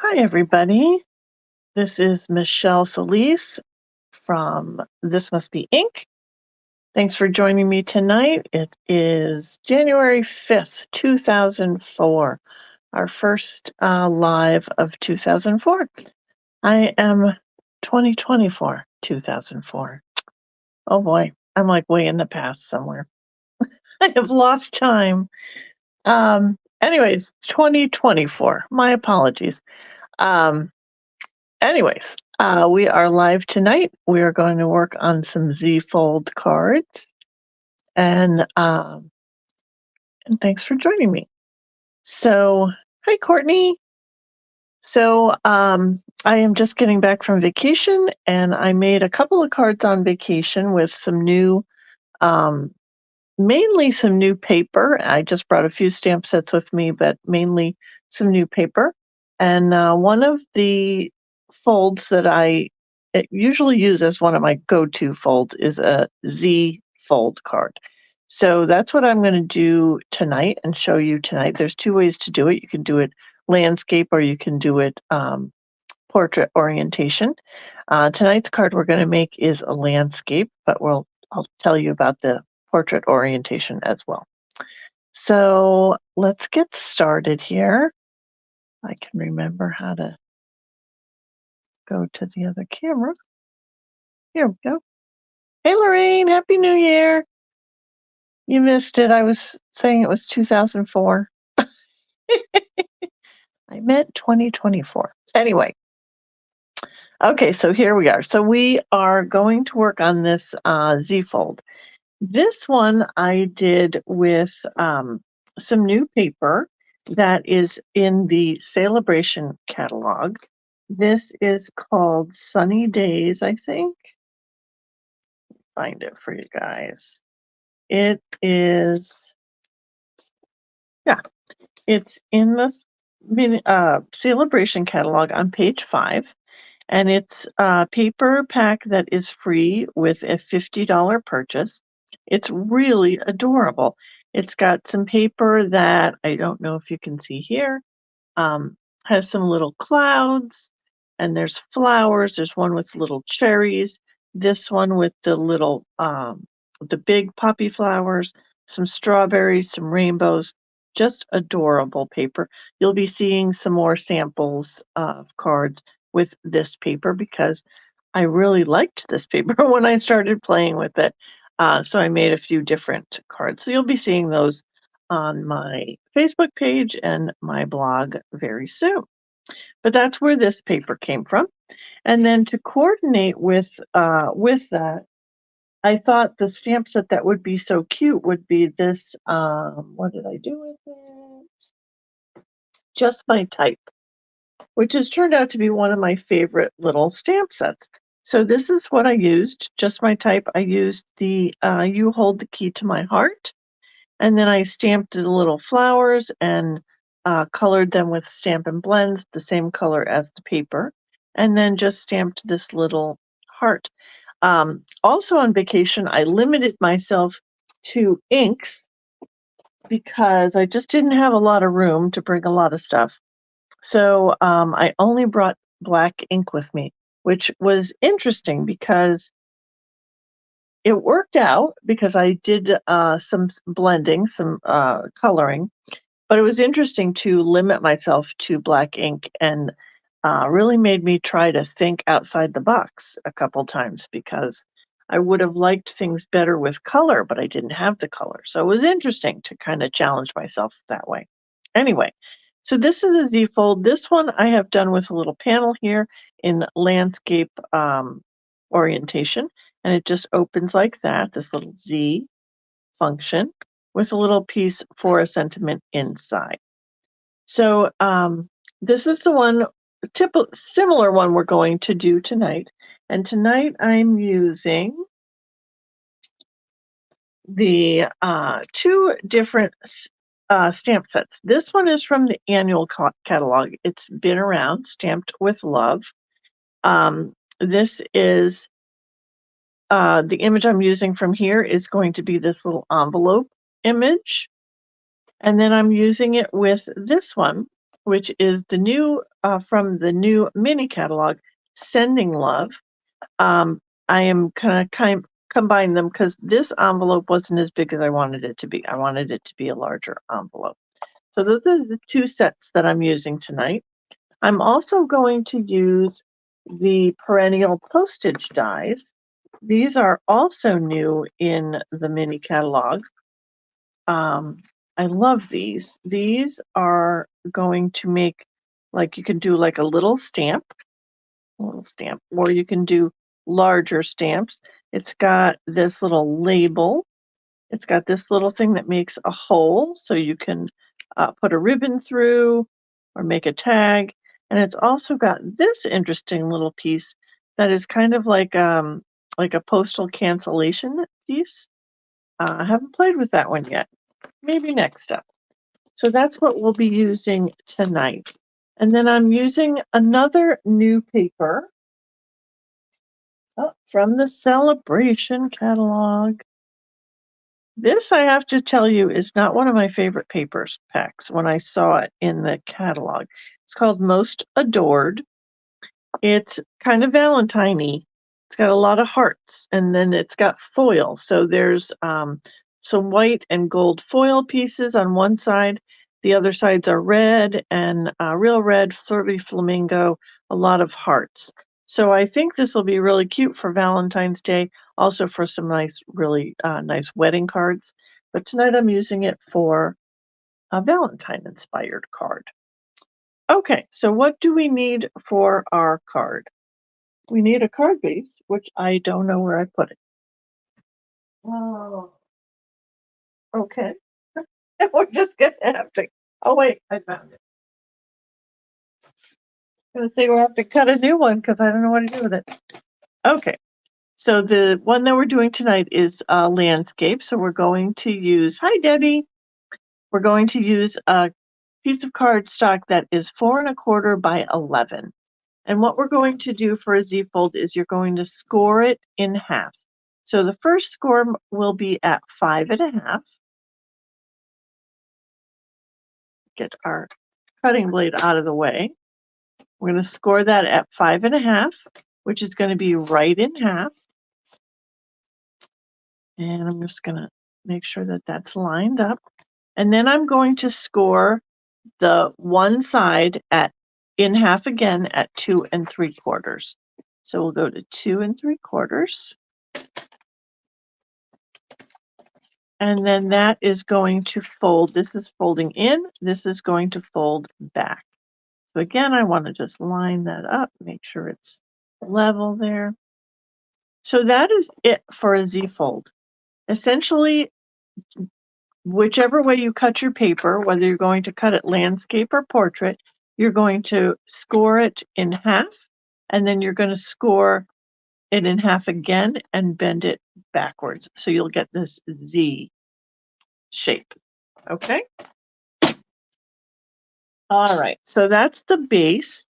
Hi, everybody. This is Michelle Solis from This Must Be Ink. Thanks for joining me tonight. It is January 5th, 2004, our first live of 2004. I am 2024, 2004. Oh boy, I'm like way in the past somewhere. I have lost time. Anyways, 2024. My apologies. Um, we are live tonight. We are going to work on some Z Fold cards, and thanks for joining me. So, hi, Courtney. I am just getting back from vacation, and I made a couple of cards on vacation with some new, um, mainly some new paper. I just brought a few stamp sets with me, but mainly some new paper. And one of the folds that I usually use as one of my go-to folds is a Z fold card. So that's what I'm going to do tonight and show you tonight. There's two ways to do it. You can do it landscape or you can do it portrait orientation. Tonight's card we're going to make is a landscape, but I'll tell you about the portrait orientation as well. So let's get started here. I can remember how to go to the other camera. Here we go. Hey, Lorraine, Happy New Year. You missed it. I was saying it was 2004. I meant 2024. Anyway, okay, so here we are. So we are going to work on this Z fold. This one I did with some new paper that is in the Celebration catalog. This is called Sunny Days, I think. Find it for you guys. It is, yeah, it's in the Celebration catalog on page 5. And it's a paper pack that is free with a $50 purchase. It's really adorable. It's got some paper that I don't know if you can see here, has some little clouds, and there's flowers. There's one with little cherries, this one with the big poppy flowers, some strawberries, some rainbows, just adorable paper. You'll be seeing some more samples of cards with this paper because I really liked this paper when I started playing with it. So I made a few different cards. So you'll be seeing those on my Facebook page and my blog very soon. But that's where this paper came from. And then to coordinate with that, I thought the stamp set that would be so cute would be this. What did I do with it? Just My Type, which has turned out to be one of my favorite little stamp sets. So this is what I used, Just My Type. I used the You Hold the Key to My Heart, and then I stamped the little flowers and colored them with Stampin' Blends, the same color as the paper, and then just stamped this little heart. Also on vacation, I limited myself to inks because I just didn't have a lot of room to bring a lot of stuff. So I only brought black ink with me, which was interesting because it worked out because I did some blending, some coloring, but it was interesting to limit myself to black ink and really made me try to think outside the box a couple times because I would have liked things better with color, but I didn't have the color. So it was interesting to kind of challenge myself that way. Anyway, so this is a Z fold. This one I have done with a little panel here in landscape orientation, and it just opens like that, this little Z function with a little piece for a sentiment inside. So this is the one, similar one we're going to do tonight. And tonight I'm using the two different stamp sets. This one is from the annual catalog. It's been around, Stamped with Love. This is the image I'm using from here is going to be this little envelope image. And then I'm using it with this one, which is the new from the new mini catalog, Sending Love. I am gonna combine them because this envelope wasn't as big as I wanted it to be. I wanted it to be a larger envelope. So those are the two sets that I'm using tonight. I'm also going to use the perennial postage dies. These are also new in the mini catalog. I love these. These are going to make, like, you can do like a little stamp, or you can do larger stamps. It's got this little label. It's got this little thing that makes a hole so you can put a ribbon through or make a tag. And it's also got this interesting little piece that is kind of like a postal cancellation piece. I haven't played with that one yet. Maybe next step. So that's what we'll be using tonight. And then I'm using another new paper from the Celebration catalog. This, I have to tell you, is not one of my favorite papers packs when I saw it in the catalog. It's called Most Adored. It's kind of Valentine-y. It's got a lot of hearts, and then it's got foil. So there's some white and gold foil pieces on one side. The other sides are red and real red, flirty flamingo, a lot of hearts. So I think this will be really cute for Valentine's Day, also for some nice, really nice wedding cards. But tonight I'm using it for a Valentine-inspired card. Okay, so what do we need for our card? We need a card base, which I don't know where I put it. Oh, okay. We're just gonna have to, oh wait, I found it. I'm gonna say we'll have to cut a new one because I don't know what to do with it. Okay, so the one that we're doing tonight is landscape. So we're going to use, hi Debbie. We're going to use a piece of cardstock that is 4¼ by 11. And what we're going to do for a Z fold is you're going to score it in half. So the first score will be at 5½. Get our cutting blade out of the way. We're going to score that at 5½, which is going to be right in half. And I'm just going to make sure that that's lined up. And then I'm going to score the one side in half again at 2¾ So we'll go to 2¾ and then that is going to fold. This is folding in, this is going to fold back. So again, I want to just line that up, make sure it's level there. So that is it for a Z fold. Essentially, whichever way you cut your paper, whether you're going to cut it landscape or portrait, you're going to score it in half, and then you're going to score it in half again and bend it backwards. So you'll get this Z shape. Okay. All right. So that's the base.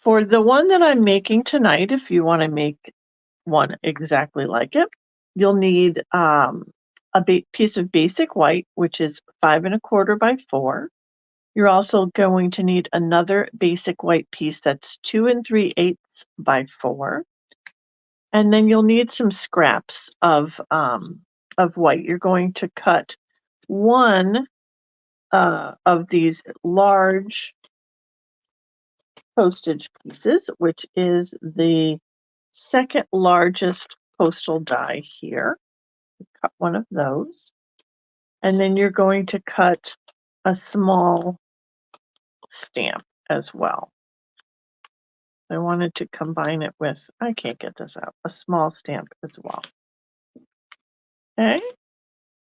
For the one that I'm making tonight, if you want to make one exactly like it, you'll need a piece of basic white, which is 5¼ by 4. You're also going to need another basic white piece that's 2�3/8 by 4. And then you'll need some scraps of white. You're going to cut one of these large postage pieces, which is the second largest postal die here. Cut one of those. And then you're going to cut a small stamp as well. I wanted to combine it with, I can't get this out, a small stamp as well. Okay.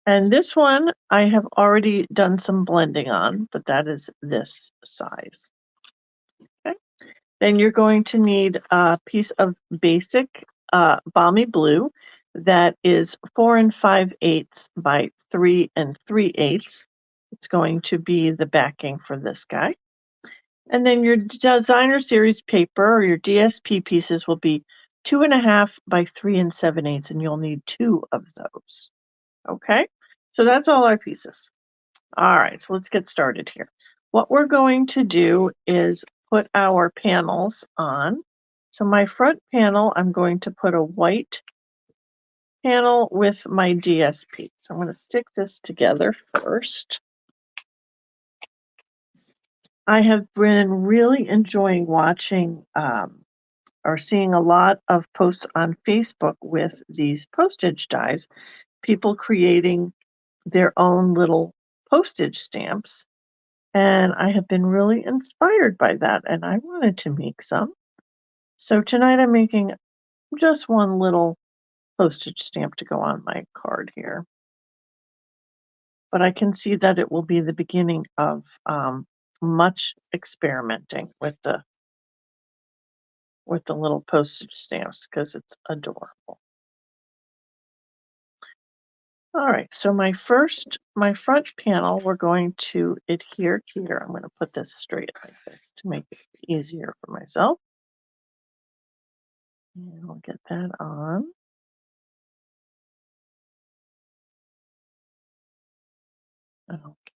And this one I have already done some blending on, but that is this size. Okay. Then you're going to need a piece of basic balmy blue that is 4 5/8 by 3 3/8. It's going to be the backing for this guy. And then your designer series paper or your DSP pieces will be 2½ by 3 7/8, and you'll need 2 of those. Okay, so that's all our pieces. All right, so let's get started here. what we're going to do is put our panels on. So my front panel, I'm going to put a white panel with my DSP. So I'm going to stick this together first. I have been really enjoying watching or seeing a lot of posts on Facebook with these postage dies, people creating their own little postage stamps. And I have been really inspired by that, and I wanted to make some. So tonight I'm making just one little postage stamp to go on my card here. But I can see that it will be the beginning of much experimenting with the little postage stamps because it's adorable. All right, so my front panel, we're going to adhere here. I'm going to put this straight like this to make it easier for myself. And I'll get that on. Okay.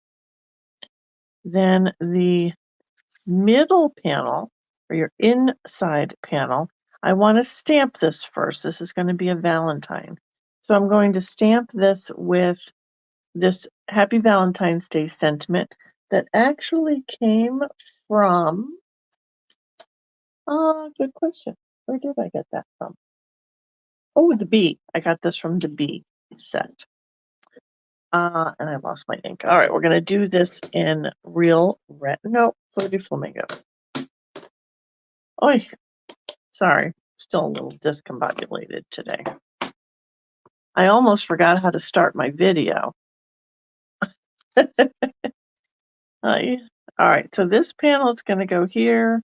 Then the middle panel, or your inside panel, I want to stamp this first. This is going to be a Valentine. So I'm going to stamp this with this Happy Valentine's Day sentiment that actually came from, good question. Where did I get that from? Oh, the Bee. I got this from the Bee set. And I lost my ink. All right, we're going to do this in real red. No, Floaty Flamingo. Oh, sorry. Still a little discombobulated today. I almost forgot how to start my video. All right, so this panel is going to go here.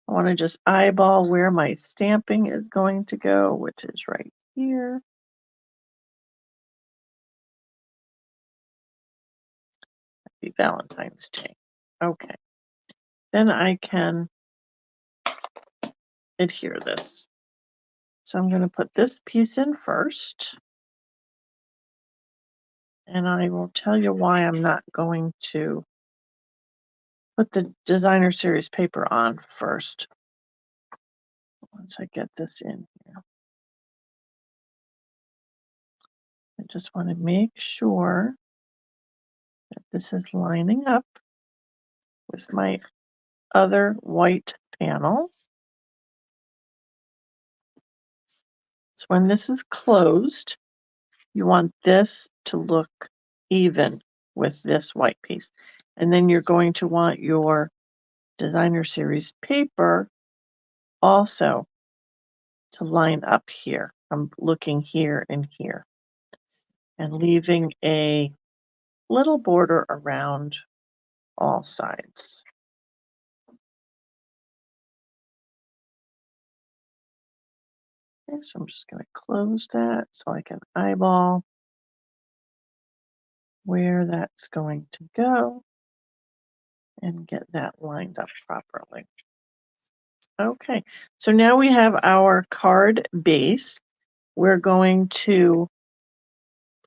I want to just eyeball where my stamping is going to go, which is right here. Happy Valentine's Day. Okay. Then I can adhere this. So I'm going to put this piece in first. And I will tell you why I'm not going to put the designer series paper on first. Once I get this in here. I just want to make sure that this is lining up with my other white panels. So when this is closed, you want this to look even with this white piece. And then you're going to want your designer series paper also to line up here. I'm looking here and here and leaving a little border around all sides. Okay, so I'm just going to close that so I can eyeball where that's going to go and get that lined up properly. Okay, so now we have our card base. We're going to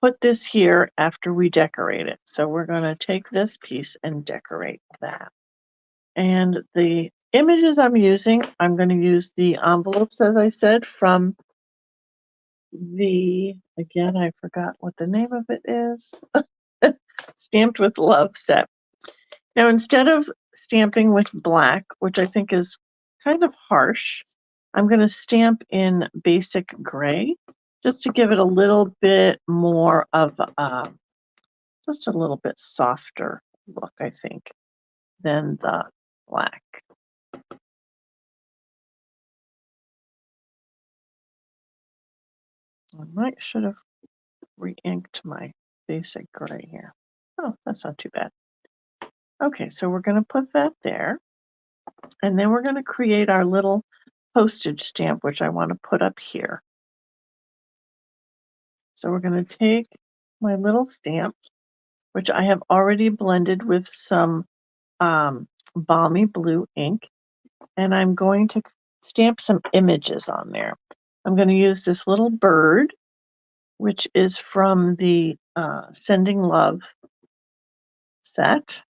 put this here after we decorate it. So we're going to take this piece and decorate that. And the images I'm using, I'm going to use the envelopes, as I said, from again, I forgot what the name of it is, Stamped with Love set. Now, instead of stamping with black, which I think is kind of harsh, I'm going to stamp in basic gray just to give it a little bit more of just a little bit softer look, I think, than the black. I should have re-inked my basic gray here. Oh, that's not too bad. Okay, so we're going to put that there. And then we're going to create our little postage stamp, which I want to put up here. So we're going to take my little stamp, which I have already blended with some balmy blue ink, and I'm going to stamp some images on there. I'm going to use this little bird, which is from the Sending Love set.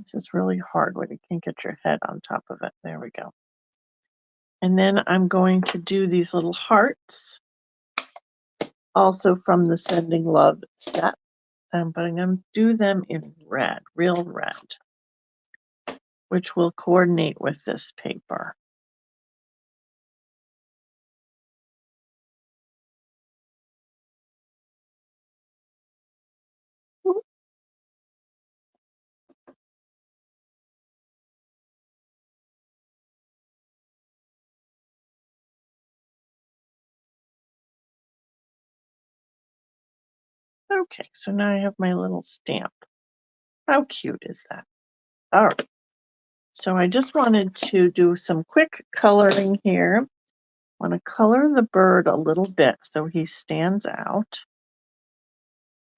This is really hard when you can't get your head on top of it. There we go. And then I'm going to do these little hearts, also from the Sending Love set. But I'm going to do them in red, real red, which will coordinate with this paper. Okay, so now I have my little stamp. How cute is that? All right. So I just wanted to do some quick coloring here. I want to color the bird a little bit so he stands out.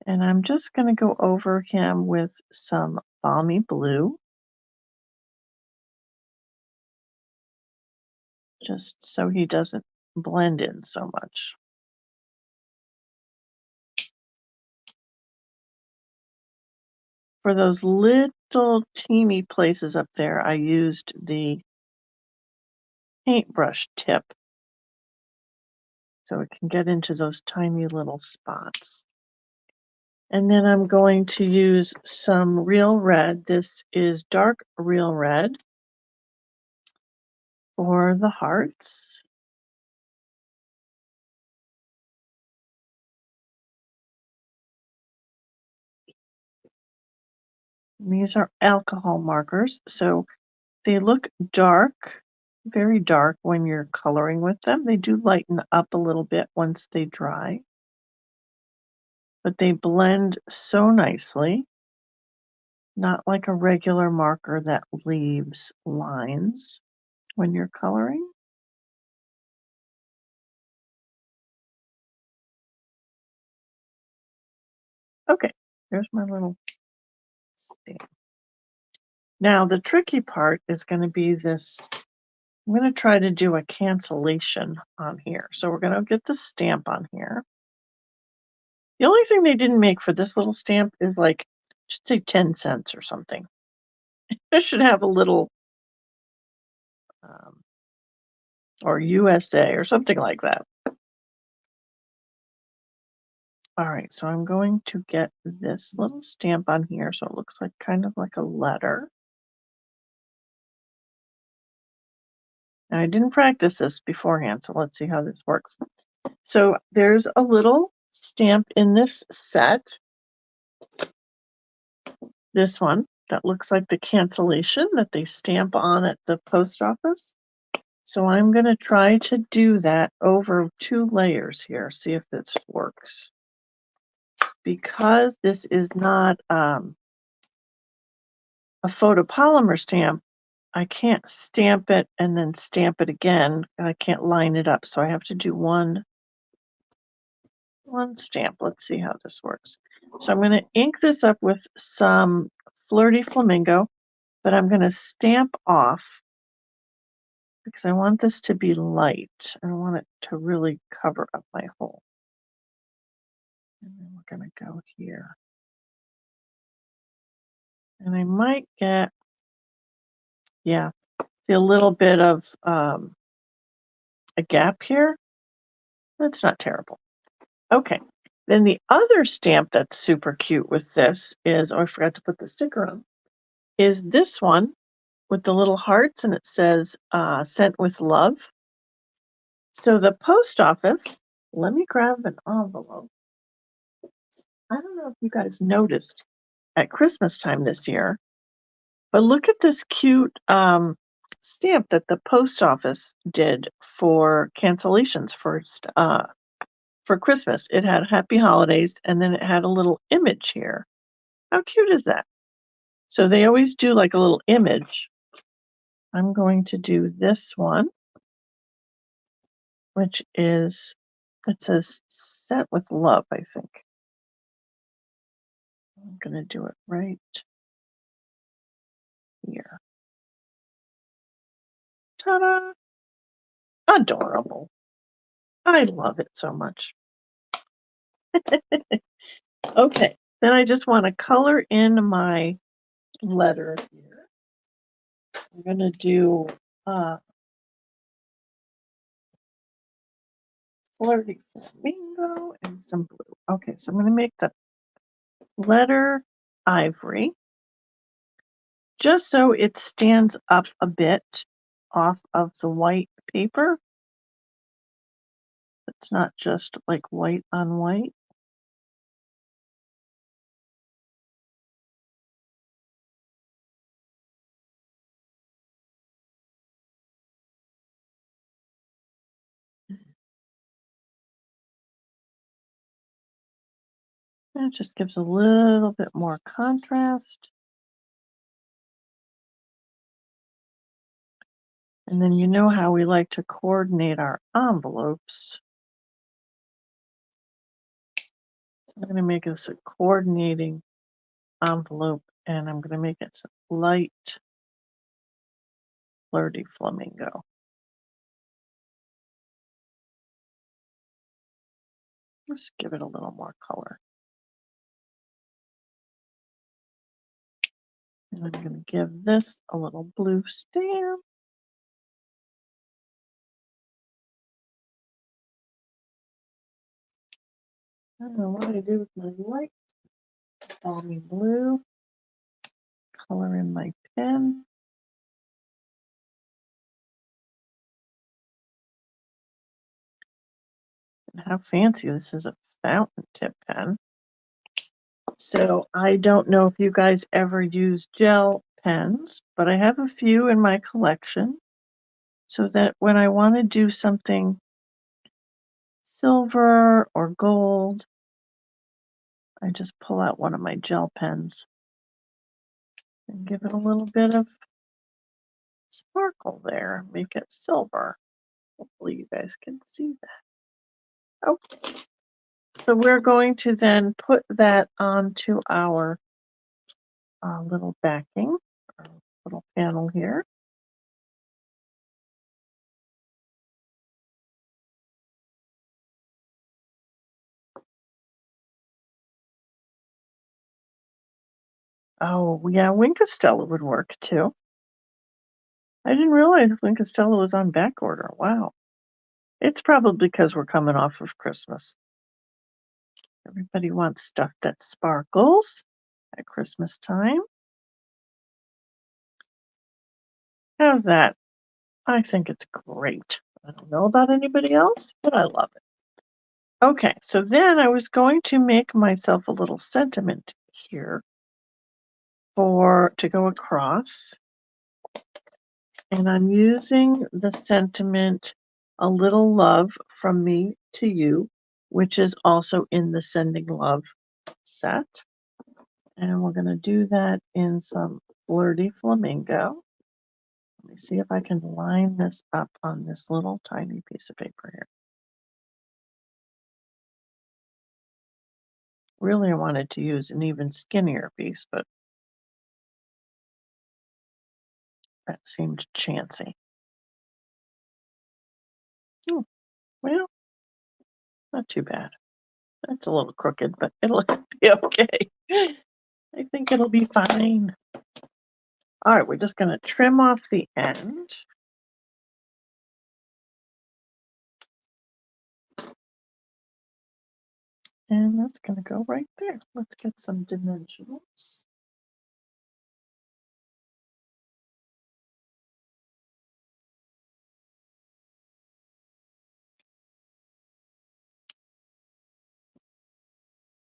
And I'm just going to go over him with some balmy blue, just so he doesn't blend in so much. For those little teeny places up there, I used the paintbrush tip so it can get into those tiny little spots. And then I'm going to use some real red. This is dark real red for the hearts. And these are alcohol markers, so they look dark, very dark when you're coloring with them. They do lighten up a little bit once they dry, but they blend so nicely. Not like a regular marker that leaves lines when you're coloring. Okay, there's my little stamp. Now the tricky part is going to be this. I'm going to try to do a cancellation on here. So we're going to get the stamp on here. The only thing they didn't make for this little stamp is like, should say 10 cents or something. It should have a little, or USA or something like that. All right, so I'm going to get this little stamp on here so it looks like kind of like a letter. Now, I didn't practice this beforehand, so let's see how this works. So there's a little stamp in this set, this one, that looks like the cancellation that they stamp on at the post office. So I'm going to try to do that over 2 layers here, see if this works. Because this is not a photopolymer stamp, I can't stamp it and then stamp it again. I can't line it up, so I have to do one stamp. Let's see how this works. So I'm going to ink this up with some Flirty Flamingo, but I'm going to stamp off because I want this to be light. I don't want it to really cover up my hole. And then we're going to go here. And I might get, yeah, see a little bit of a gap here. That's not terrible. Okay. Then the other stamp that's super cute with this is, oh, I forgot to put the sticker on, is this one with the little hearts, and it says sent with love. So the post office, let me grab an envelope. I don't know if you guys noticed at Christmas time this year, but look at this cute stamp that the post office did for cancellations for Christmas. It had Happy Holidays, and then it had a little image here. How cute is that? So they always do like a little image. I'm going to do this one, which is, it says set with love, I think. I'm going to do it right here. Ta-da! Adorable. I love it so much. Okay, then I just want to color in my letter here. I'm going to do flirty flamingo and some blue. Okay, so I'm going to make the letter ivory just so it stands up a bit off of the white paper. It's not just like white on white. And it just gives a little bit more contrast. And then you know how we like to coordinate our envelopes. So I'm going to make this a coordinating envelope, and I'm going to make it light flirty flamingo. Just give it a little more color. And I'm going to give this a little blue stamp. I don't know what I do with my light balmy blue. Color in my pen. And how fancy, this is a fountain tip pen. So I don't know if you guys ever use gel pens, but I have a few in my collection so that when I want to do something silver or gold, I just pull out one of my gel pens and give it a little bit of sparkle there, make it silver. Hopefully you guys can see that. Okay, so we're going to then put that onto our little backing, our little panel here. Oh, yeah, Wink Costello would work too. I didn't realize Wink Costello was on back order. Wow. It's probably because we're coming off of Christmas. Everybody wants stuff that sparkles at Christmas time. How's that? I think it's great. I don't know about anybody else, but I love it. Okay, so then I was going to make myself a little sentiment here to go across. And I'm using the sentiment "A Little Love from Me to You," which is also in the Sending Love set. And we're going to do that in some Flirty Flamingo. Let me see if I can line this up on this little tiny piece of paper here. Really, I wanted to use an even skinnier piece, but that seemed chancy. Oh, well, not too bad. That's a little crooked, but it'll be okay. I think it'll be fine. All right, we're just going to trim off the end. And that's going to go right there. Let's get some dimensionals.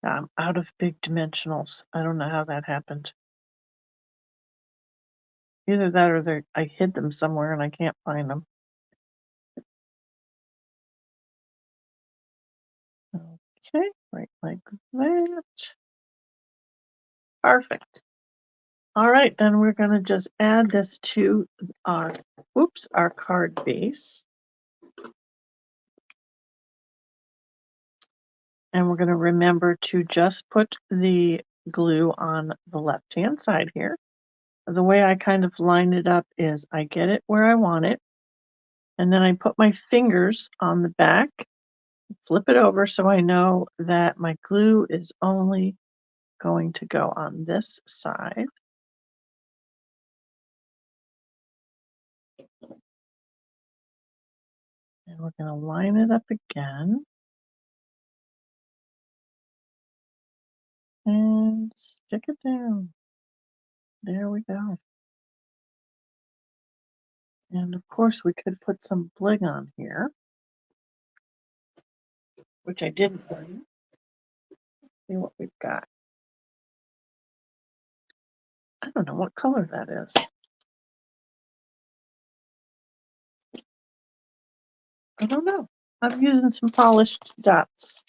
I'm out of big dimensionals. I don't know how that happened. Either that or I hid them somewhere and I can't find them. Okay, right like that. Perfect. All right, then we're going to just add this to our card base. And we're going to remember to just put the glue on the left-hand side here. The way I kind of line it up is I get it where I want it, and then I put my fingers on the back, flip it over so I know that my glue is only going to go on this side. And we're going to line it up again. And stick it down. There we go. And of course we could put some bling on here, which I didn't bring. See what we've got. I don't know what color that is. I don't know. I'm using some polished dots.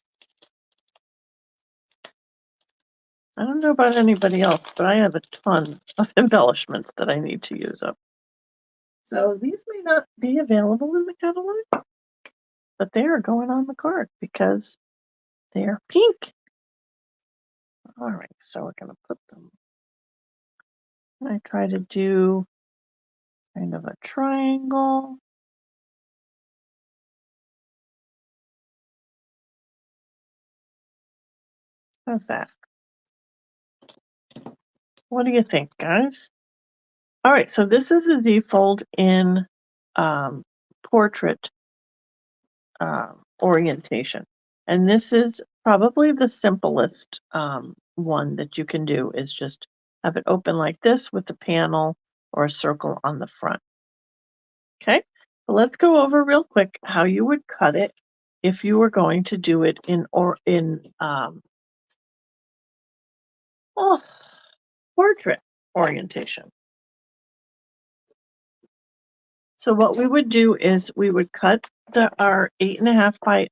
I don't know about anybody else, but I have a ton of embellishments that I need to use up. So these may not be available in the catalog, but they are going on the card because they are pink. All right, so we're going to put them. I try to do kind of a triangle. How's that? What do you think, guys? All right, so this is a Z-fold in portrait orientation. And this is probably the simplest one that you can do, is just have it open like this with a panel or a circle on the front. Okay, so let's go over real quick how you would cut it if you were going to do it in portrait orientation. So what we would do is we would cut our 8.5 by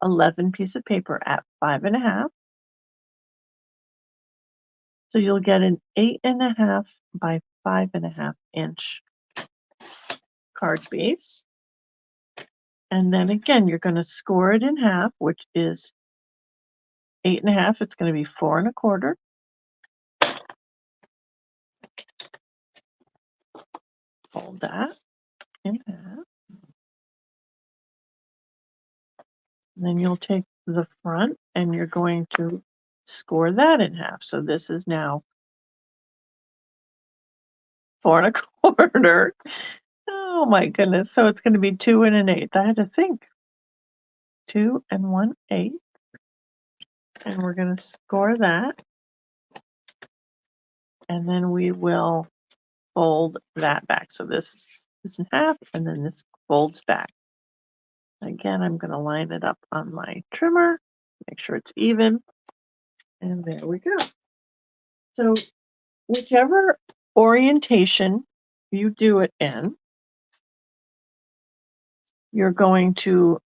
11 piece of paper at 5.5. So you'll get an 8.5 by 5.5 inch card base. And then again, you're going to score it in half, which is 8.5. It's going to be 4.25. Fold that in half. And then you'll take the front and you're going to score that in half. So this is now 4.25. Oh my goodness. So it's going to be 2 1/8. I had to think. 2 1/8. And we're going to score that. And then we will fold that back. So this is in half and then this folds back. Again, I'm going to line it up on my trimmer, make sure it's even. And there we go. So whichever orientation you do it in, you're going to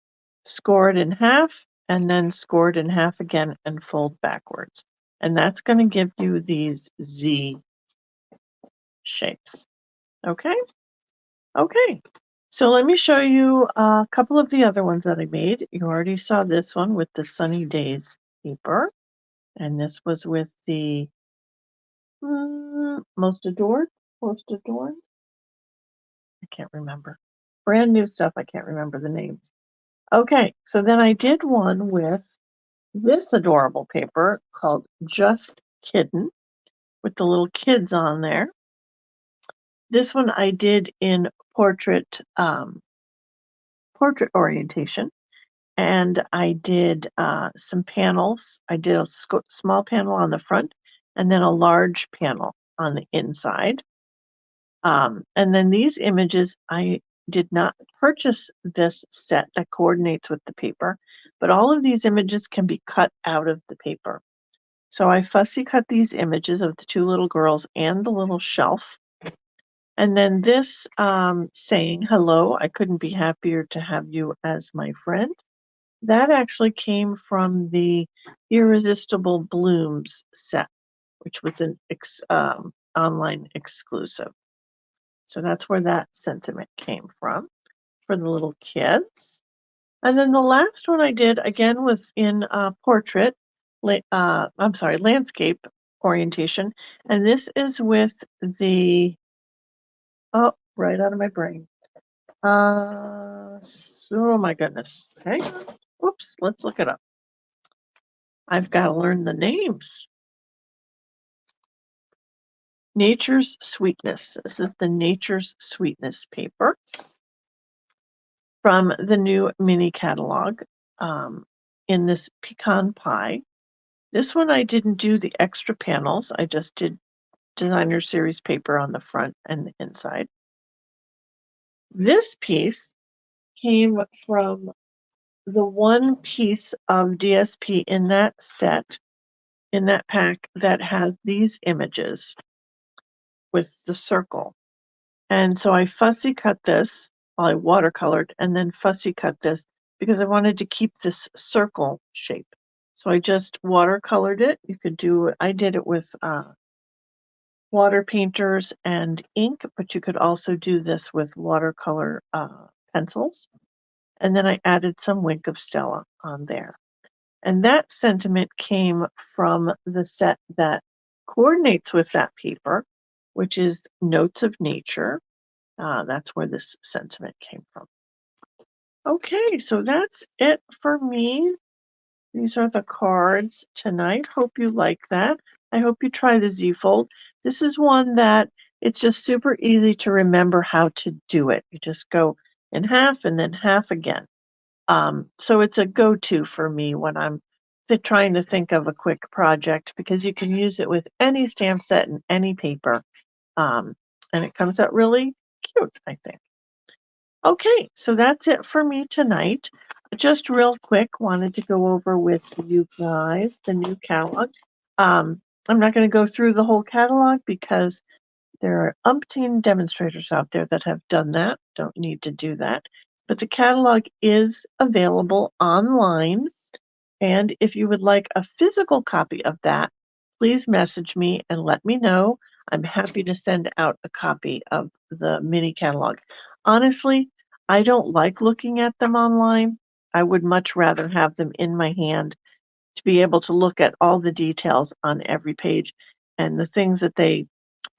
score it in half and then score it in half again and fold backwards. And that's going to give you these Z shapes. Okay? Okay. So let me show you a couple of the other ones that I made. You already saw this one with the Sunny Days paper. And this was with the Most Adored? Most Adorned? I can't remember. Brand new stuff. I can't remember the names. Okay, so then I did one with this adorable paper called Just Kiddin', with the little kids on there. This one I did in portrait orientation, and I did some panels. I did a small panel on the front and then a large panel on the inside. And then these images, I did not purchase this set that coordinates with the paper, but all of these images can be cut out of the paper. So I fussy cut these images of the two little girls and the little shelf. And then this saying, hello, I couldn't be happier to have you as my friend. That actually came from the Irresistible Blooms set, which was an online exclusive. So that's where that sentiment came from for the little kids. And then the last one I did again was in portrait, landscape orientation. And this is with the, oh, right out of my brain. Oh my goodness. Hang on. Whoops, let's look it up. I've got to learn the names. Nature's Sweetness. This is the Nature's Sweetness paper from the new mini catalog in this pecan pie. This one I didn't do the extra panels. I just did designer series paper on the front and the inside. This piece came from the one piece of DSP in that set, in that pack, that has these images with the circle. And so I fussy cut this, well, I watercolored and then fussy cut this because I wanted to keep this circle shape. So I just watercolored it. You could do, I did it with water painters and ink, but you could also do this with watercolor pencils. And then I added some Wink of Stella on there. And that sentiment came from the set that coordinates with that paper, which is Notes of Nature. That's where this sentiment came from. Okay, so that's it for me. These are the cards tonight. Hope you like that. I hope you try the Z Fold. This is one that it's just super easy to remember how to do it. You just go in half and then half again. So it's a go-to for me when I'm trying to think of a quick project because you can use it with any stamp set and any paper. And it comes out really cute, I think. Okay, so that's it for me tonight. Just real quick, wanted to go over with you guys the new catalog. I'm not going to go through the whole catalog because there are umpteen demonstrators out there that have done that. Don't need to do that. But the catalog is available online. And if you would like a physical copy of that, please message me and let me know. I'm happy to send out a copy of the mini catalog. Honestly, I don't like looking at them online. I would much rather have them in my hand to be able to look at all the details on every page and the things that they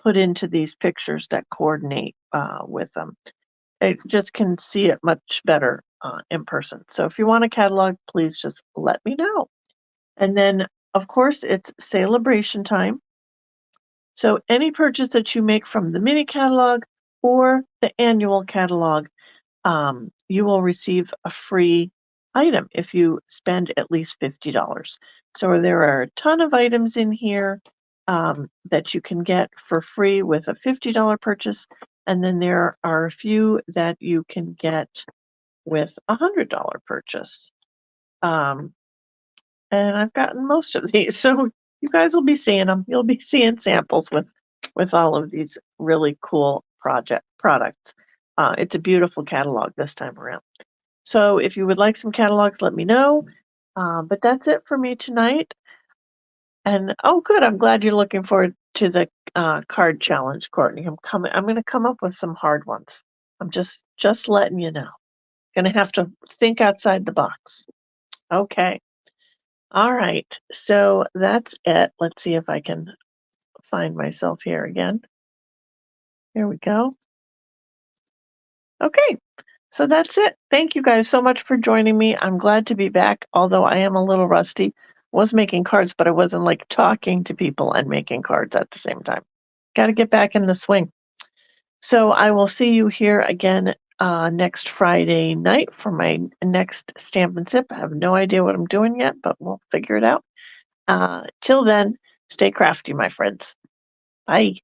put into these pictures that coordinate with them. I just can see it much better in person. So if you want a catalog, please just let me know. And then, of course, it's celebration time. So any purchase that you make from the mini catalog or the annual catalog, you will receive a free item if you spend at least $50. So there are a ton of items in here that you can get for free with a $50 purchase. And then there are a few that you can get with a $100 purchase. And I've gotten most of these, so you guys will be seeing them. You'll be seeing samples with all of these really cool products. It's a beautiful catalog this time around. So if you would like some catalogs, let me know. But that's it for me tonight. And oh, good. I'm glad you're looking forward to the card challenge, Courtney. I'm going to come up with some hard ones. I'm just letting you know. Going to have to think outside the box. Okay. All right. So that's it. Let's see if I can find myself here again. Here we go. Okay. So that's it. Thank you guys so much for joining me. I'm glad to be back, although I am a little rusty. Was making cards, but I wasn't like talking to people and making cards at the same time. Got to get back in the swing. So I will see you here again next Friday night for my next Stamp and Sip. I have no idea what I'm doing yet, but we'll figure it out. Till then, stay crafty, my friends. Bye.